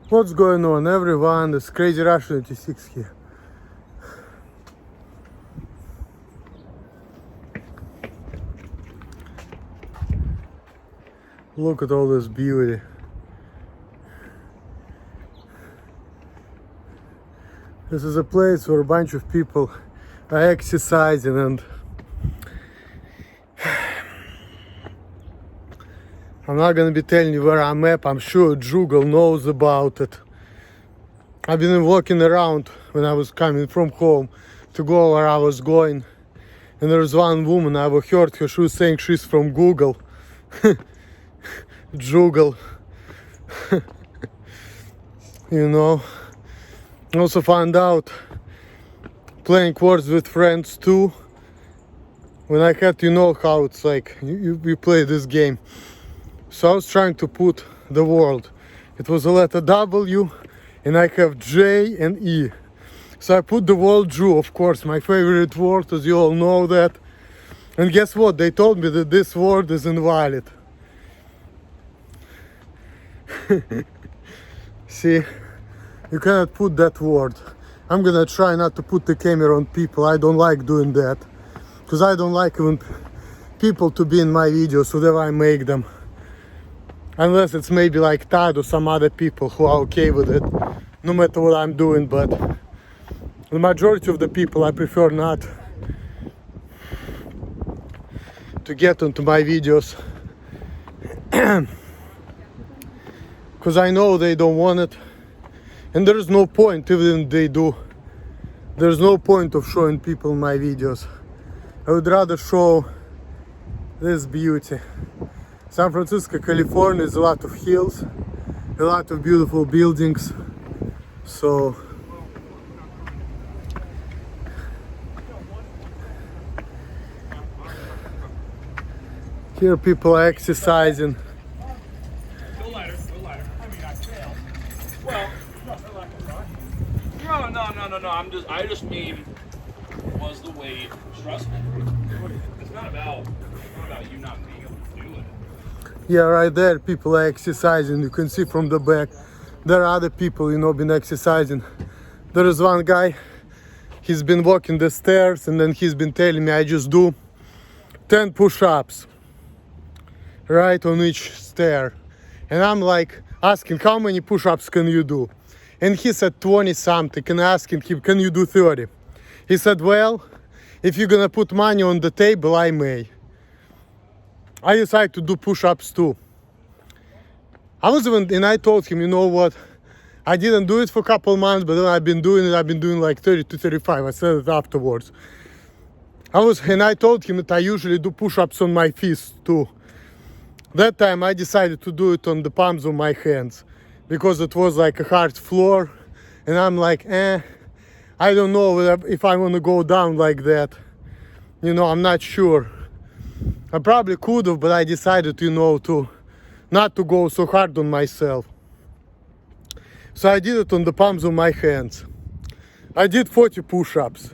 What's going on, everyone? This crazy Russian 86 here. Look at all this beauty. This is a place where a bunch of people are exercising, and I'm not gonna be telling you where I'm at. I'm sure Google knows about it. I've been walking around when I was coming from home to go where I was going, and there was one woman, I overheard her, she was saying she's from Google. Google. You know. Also found out playing words with friends too. When I had, you know how it's like, you play this game. So I was trying to put the word. It was a letter W, and I have J and E. So I put the word Jew, of course, my favorite word, as you all know that. And guess what? They told me that this word is invalid. See, you cannot put that word. I'm gonna try not to put the camera on people. I don't like doing that. Because I don't like even people to be in my videos, whatever I make them. Unless it's maybe like Todd or some other people who are okay with it, no matter what I'm doing. But the majority of the people, I prefer not to get onto my videos. Because I know they don't want it. And there is no point, even if they do. There's no point of showing people my videos. I would rather show this beauty. San Francisco, California is a lot of hills, a lot of beautiful buildings. So here people are exercising. Go lighter. I mean, I failed. Well, no. I just mean, was the weight stressful? It's not about you not being able to do it. Yeah, right there, people are exercising. You can see from the back. There are other people, you know, been exercising. There is one guy, he's been walking the stairs, and then he's been telling me I just do 10 push-ups, right on each stair. And I'm like asking, how many push-ups can you do? And he said 20 something, and asking him, can you do 30? He said, well, if you're gonna put money on the table, I may. I decided to do push-ups too. And I told him, you know what, I didn't do it for a couple months, but then I've been doing like 30 to 35. I said it afterwards. And I told him that I usually do push-ups on my fists too. That time I decided to do it on the palms of my hands, because it was like a hard floor, and I'm like, I don't know if I want to go down like that. You know, I'm not sure. I probably could have, but I decided, you know, not to go so hard on myself. So I did it on the palms of my hands. I did 40 push-ups.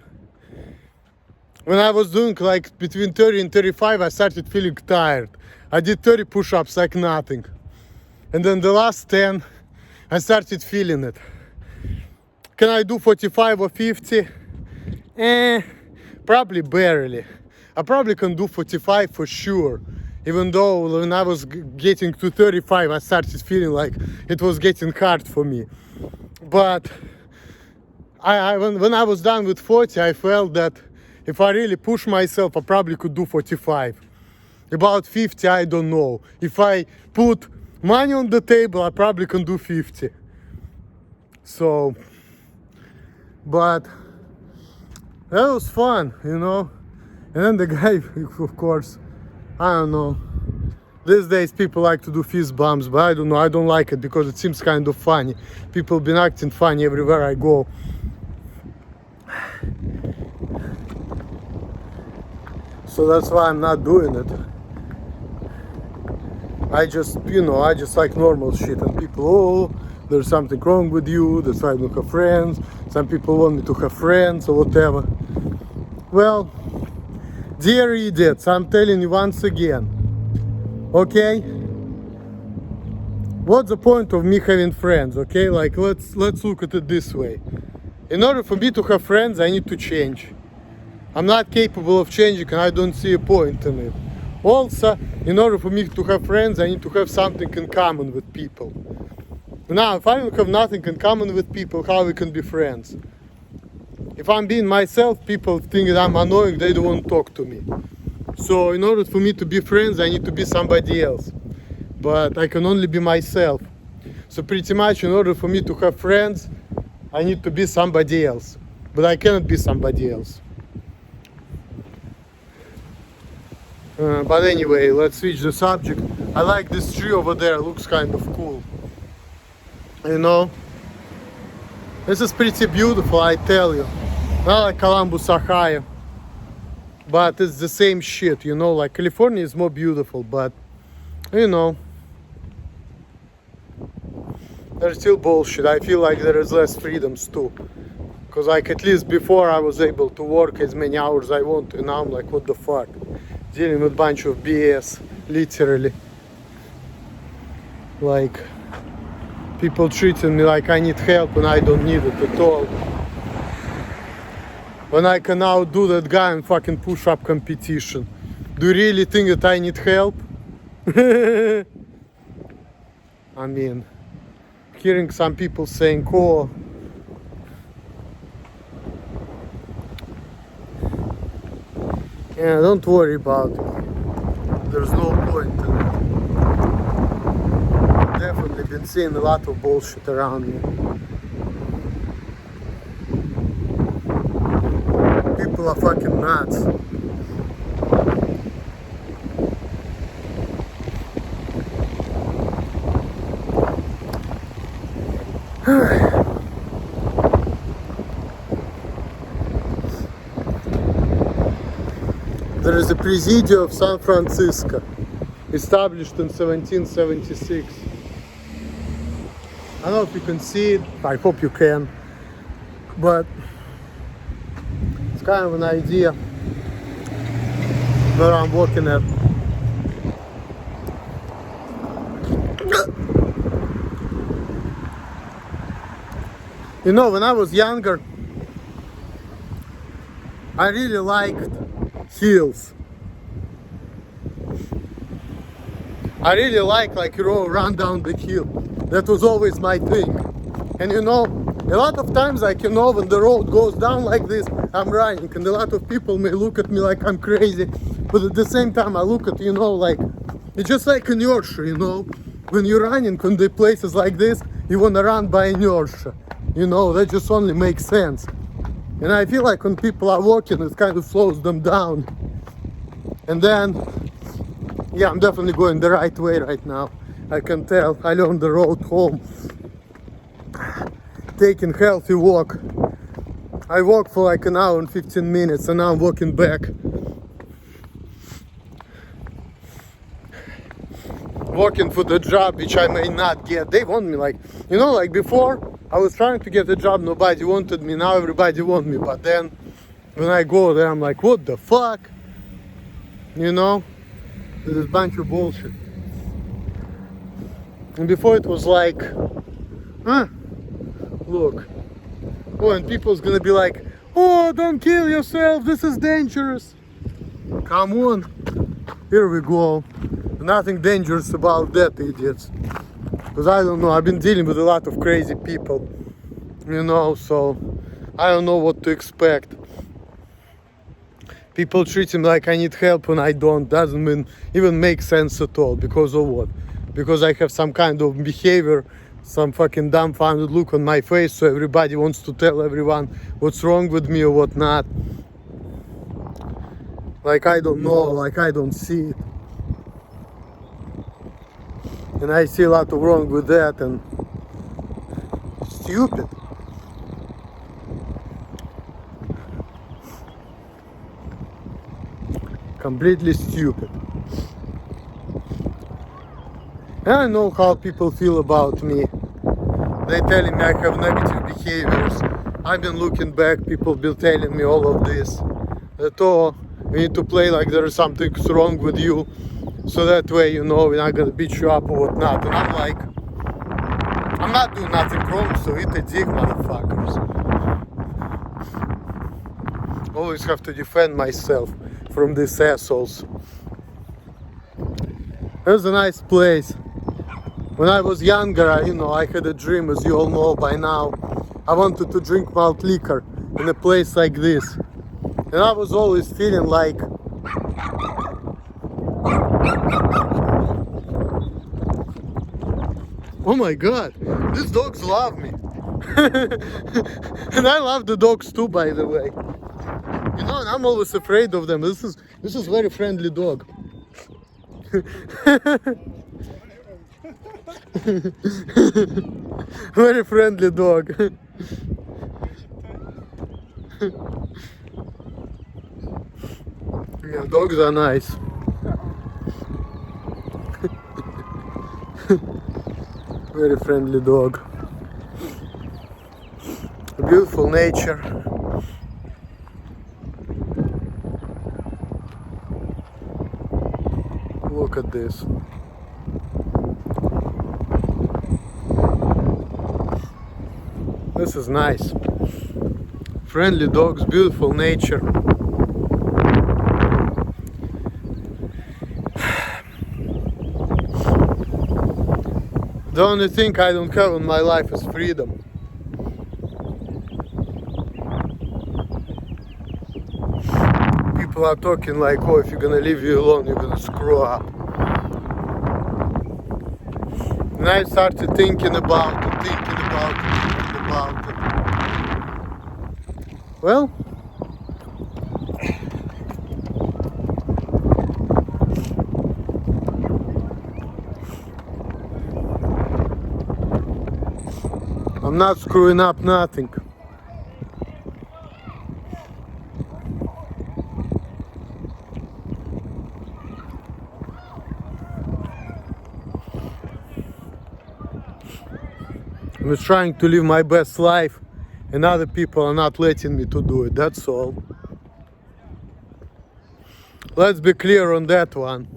When I was doing like between 30 and 35, I started feeling tired. I did 30 push-ups like nothing. And then the last 10, I started feeling it. Can I do 45 or 50? Probably barely. I probably can do 45 for sure. Even though when I was getting to 35, I started feeling like it was getting hard for me. But when I was done with 40, I felt that if I really push myself, I probably could do 45. About 50, I don't know. If I put money on the table, I probably can do 50. So, but that was fun, you know. And then the guy, of course, I don't know. These days people like to do fist bumps, but I don't know. I don't like it because it seems kind of funny. People been acting funny everywhere I go. So that's why I'm not doing it. I just like normal shit, and people, oh, there's something wrong with you, that's why I don't have friends. Some people want me to have friends or whatever. Well, dear idiots, I'm telling you once again, okay? what's the point of me having friends, okay? Like, let's look at it this way. In order for me to have friends, I need to change. I'm not capable of changing and I don't see a point in it. Also, in order for me to have friends, I need to have something in common with people. Now, if I don't have nothing in common with people, how we can be friends? If I'm being myself, people think that I'm annoying, they don't want to talk to me. So in order for me to be friends, I need to be somebody else. But I can only be myself. So pretty much in order for me to have friends, I need to be somebody else. But I cannot be somebody else. But anyway, let's switch the subject. I like this tree over there, looks kind of cool. You know, this is pretty beautiful, I tell you. Not like Columbus, Ohio. But it's the same shit, you know, like California is more beautiful, but, you know, there's still bullshit. I feel like there is less freedoms too. Because like at least before I was able to work as many hours I want to, and now I'm like, what the fuck? Dealing with a bunch of BS, literally. Like, people treating me like I need help and I don't need it at all. When I can outdo that guy in fucking push-up competition. Do you really think that I need help? I mean, hearing some people saying, "Cool." Yeah, don't worry about it. There's no point in it. Definitely been seeing a lot of bullshit around me. People are fucking nuts. There is a Presidio of San Francisco, established in 1776. I don't know if you can see it, I hope you can, but it's kind of an idea where I'm working at. You know, when I was younger, I really liked hills. I really like, you know, run down the hill. That was always my thing. And you know, a lot of times, like, you know, when the road goes down like this, I'm running, and a lot of people may look at me like I'm crazy, but at the same time I look at, you know, like, it's just like inertia, you know. When you're running on the places like this, you wanna run by inertia. You know, that just only makes sense. And I feel like when people are walking, it kind of slows them down. And then, yeah, I'm definitely going the right way right now. I can tell. I learned the road home. Taking healthy walk. I walked for like an hour and 15 minutes and now I'm walking back. Working for the job which I may not get. They want me, like, you know, like before I was trying to get a job, nobody wanted me, now everybody wants me. But then when I go there, I'm like, what the fuck? You know, this is a bunch of bullshit. And before it was like, look, oh, and people's gonna be like, oh, don't kill yourself, this is dangerous. Come on, here we go. Nothing dangerous about that, idiots. Because I don't know, I've been dealing with a lot of crazy people, you know, so I don't know what to expect. People treat me like I need help when I don't. Doesn't even make sense at all. Because of what? Because I have some kind of behavior, some fucking dumbfounded look on my face, so everybody wants to tell everyone what's wrong with me or what not. Like I don't know, like I don't see it. And I see a lot of wrong with that, and stupid. Completely stupid. And I know how people feel about me. They telling me I have negative behaviors. I've been looking back, people been telling me all of this. That, oh, you need to play like there is something wrong with you. So that way, you know, we're not gonna beat you up or whatnot. And I'm like, I'm not doing nothing wrong, so eat a dick, motherfuckers. Always have to defend myself from these assholes. It's a nice place. When I was younger, I had a dream, as you all know by now. I wanted to drink malt liquor in a place like this. And I was always feeling like oh my god, these dogs love me. And I love the dogs too, by the way. And I'm always afraid of them. This is very friendly dog. Very friendly dog. Yeah, dogs are nice. Very friendly dog. Beautiful nature. Look at this. This is nice. Friendly dogs, beautiful nature. The only thing I don't have in my life is freedom. People are talking like, oh, if you're gonna leave you alone, you're gonna screw up. And I started thinking about it. Well, I'm not screwing up nothing. I'm just trying to live my best life, and other people are not letting me to do it, that's all. Let's be clear on that one.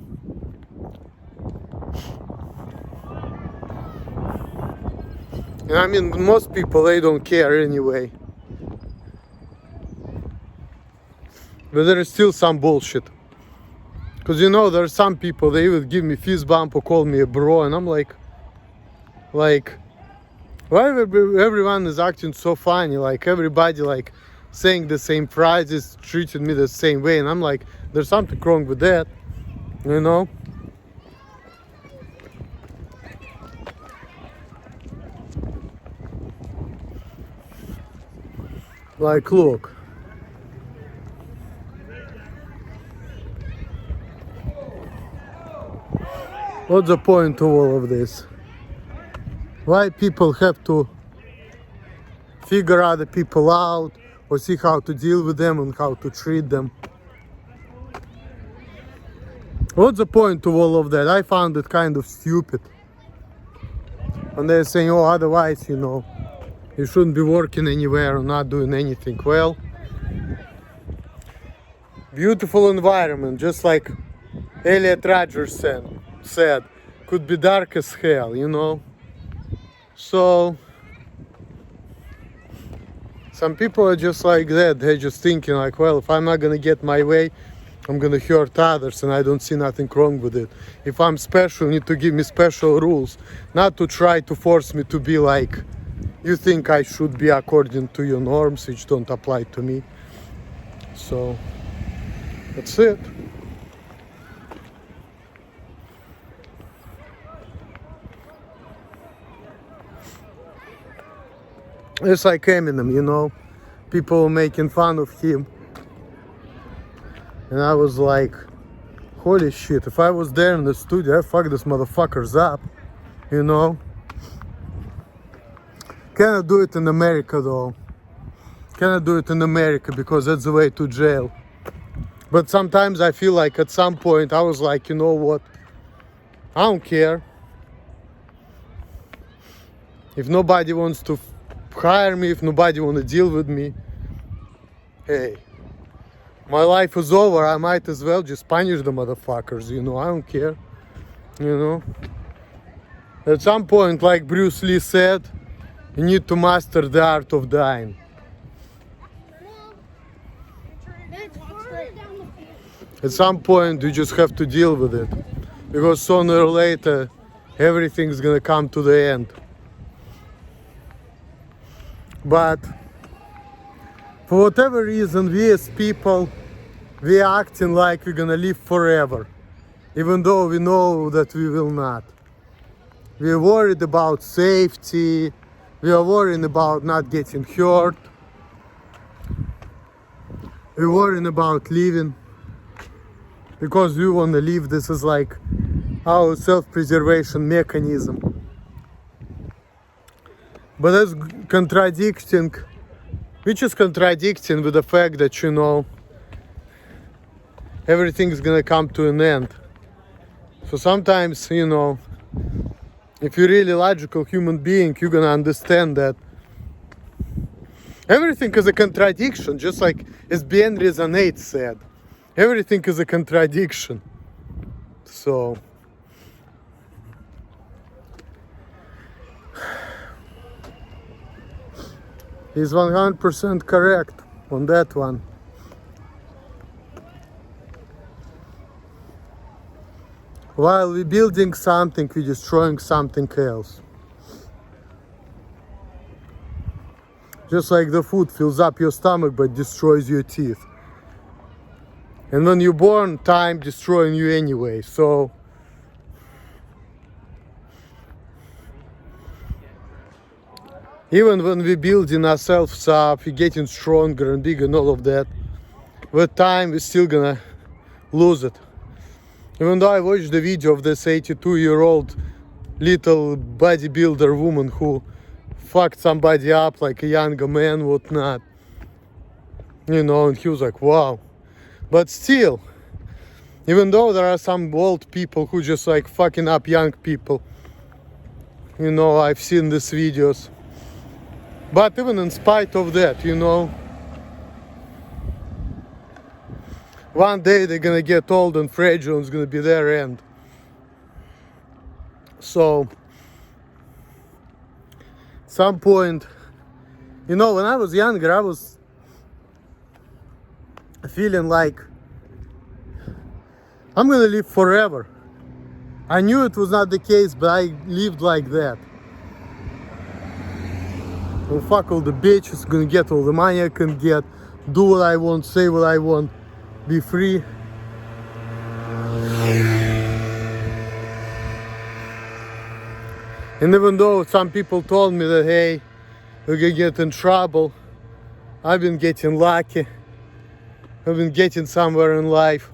And I mean, most people, they don't care anyway. But there is still some bullshit. Because there are some people, they would give me fist bump or call me a bro, and I'm like, why everyone is acting so funny? Like everybody like saying the same phrases, treating me the same way, and I'm like, there's something wrong with that, Like, look. What's the point of all of this? Why people have to figure other people out or see how to deal with them and how to treat them? What's the point of all of that? I found it kind of stupid. And they're saying, oh, otherwise, you shouldn't be working anywhere or not doing anything. Well, beautiful environment, just like Elliot Rodgers said, could be dark as hell, So, some people are just like that. They're just thinking like, well, if I'm not gonna get my way, I'm gonna hurt others, and I don't see nothing wrong with it. If I'm special, you need to give me special rules, not to try to force me to be like you think I should be according to your norms, which don't apply to me. So, that's it. It's like Eminem, people making fun of him. And I was like, holy shit, if I was there in the studio, I'd fuck this motherfuckers up, Cannot do it in America though. Cannot do it in America because that's the way to jail. But sometimes I feel like at some point I was like, you know what? I don't care. If nobody wants to hire me, if nobody wants to deal with me, hey, my life is over. I might as well just punish the motherfuckers, I don't care, At some point, like Bruce Lee said, you need to master the art of dying. At some point, you just have to deal with it, because sooner or later, everything's gonna come to the end. But for whatever reason, we as people, we are acting like we're gonna live forever, even though we know that we will not. We are worried about safety, we are worrying about not getting hurt, we're worrying about living, because we want to live. This is like our self-preservation mechanism. But that's contradicting, which is contradicting with the fact that, you know, everything is gonna come to an end. So sometimes, you know, if you're really logical human being, you're gonna understand that everything is a contradiction, just like SBN Resonate said. Everything is a contradiction. So he's 100% correct on that one. While we're building something, we're destroying something else. Just like the food fills up your stomach but destroys your teeth. And when you're born, time destroying you anyway. So even when we're building ourselves up, we're getting stronger and bigger and all of that, with time we're still gonna lose it. Even though I watched the video of this 82-year-old little bodybuilder woman who fucked somebody up like a younger man, whatnot, you know, and he was like, wow. But still, even though there are some old people who just like fucking up young people, you know, I've seen these videos. But even in spite of that, you know, one day they're gonna get old and fragile and it's gonna be their end. So, at some point, you know, when I was younger, I was feeling like I'm gonna live forever. I knew it was not the case, but I lived like that. Well, fuck all the bitches, gonna get all the money I can get, do what I want, say what I want, be free. And even though some people told me that, hey, you're gonna get in trouble, I've been getting lucky. I've been getting somewhere in life.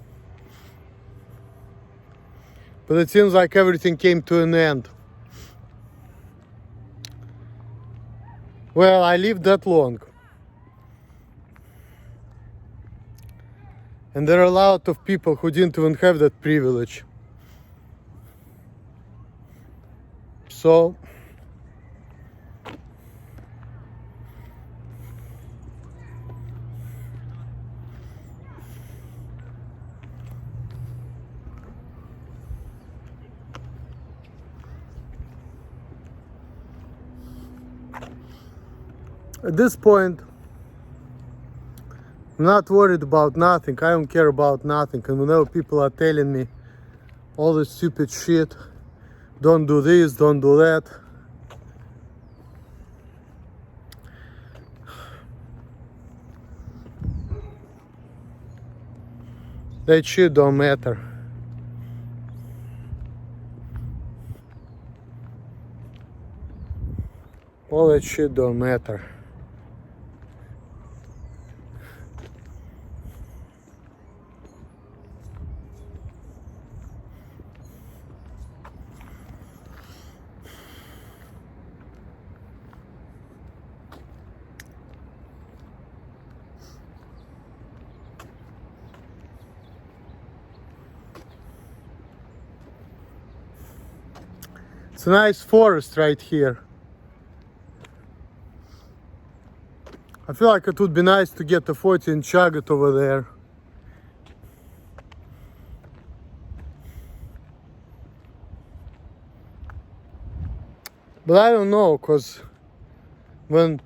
But it seems like everything came to an end. Well, I lived that long. And there are a lot of people who didn't even have that privilege. So, at this point, I'm not worried about nothing. I don't care about nothing. And whenever people are telling me all this stupid shit, don't do this, don't do that, that shit don't matter. All that shit don't matter. It's a nice forest right here. I feel like it would be nice to get a 40 and chug it over there. But I don't know, cause when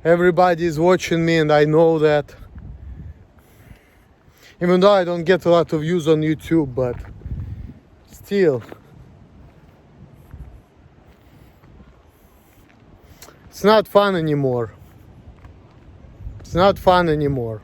everybody is watching me and I know that, even though I don't get a lot of views on YouTube, but still, it's not fun anymore. It's not fun anymore.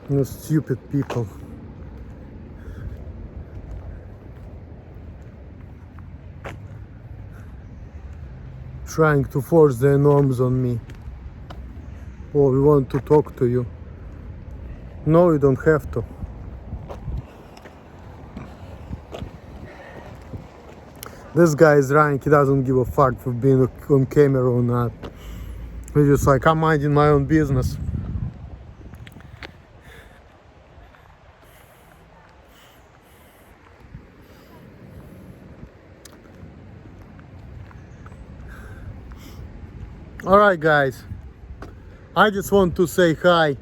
You stupid people. Trying to force their norms on me. Oh, we want to talk to you. No, you don't have to. This guy is running, he doesn't give a fuck for being on camera or not. He's just like, I'm minding my own business. Alright guys, I just want to say hi.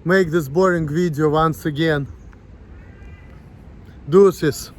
Make this boring video once again. Deuces.